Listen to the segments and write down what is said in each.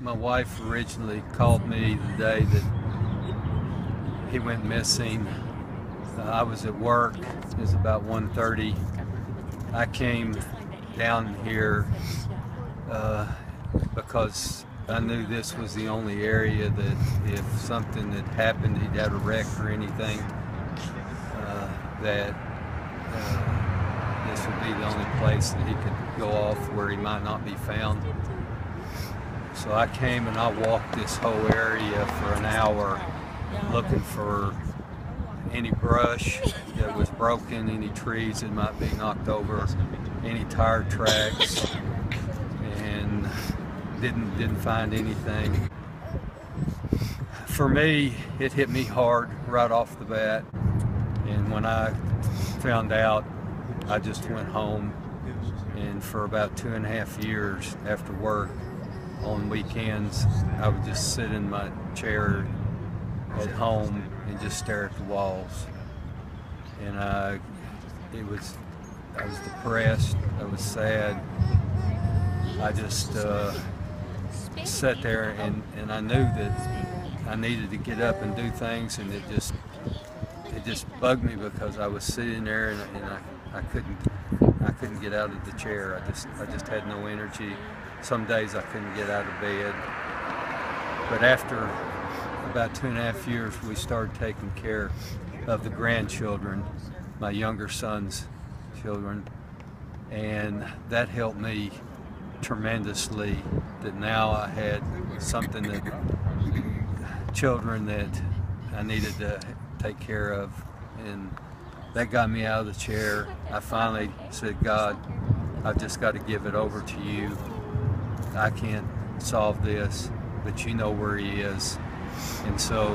My wife originally called me the day that he went missing. I was at work. It was about 1:30. I came down here because I knew this was the only area that if something had happened, he'd had a wreck or anything, that this would be the only place that he could go off where he might not be found. So I came and I walked this whole area for an hour looking for any brush that was broken, any trees that might be knocked over, any tire tracks, and didn't find anything. For me, it hit me hard right off the bat, and when I found out, I just went home, and for about 2.5 years after work, on weekends, I would just sit in my chair at home and just stare at the walls. And I was depressed, I was sad. I just sat there and I knew that I needed to get up and do things, and it just bugged me because I was sitting there and I couldn't get out of the chair. I just had no energy. Some days I couldn't get out of bed. But after about 2.5 years, we started taking care of the grandchildren, my younger son's children, and that helped me tremendously, that now I had something that children that I needed to take care of, and that got me out of the chair. I finally said, God, I've just got to give it over to you. I can't solve this, but you know where he is. And so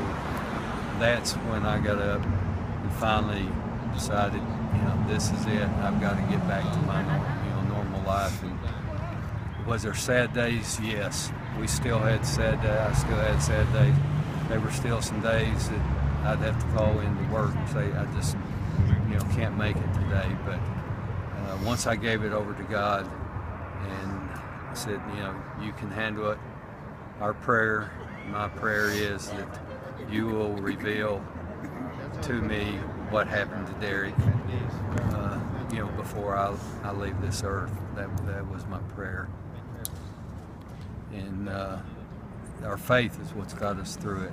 that's when I got up and finally decided, this is it. I've got to get back to my normal life. And was there sad days? Yes. We still had sad days. I still had sad days. There were still some days that I'd have to call into work and say, I just can't make it today. But once I gave it over to God and said, you can handle it. My prayer is that you will reveal to me what happened to Derek, before I leave this earth. That was my prayer. And our faith is what's got us through it.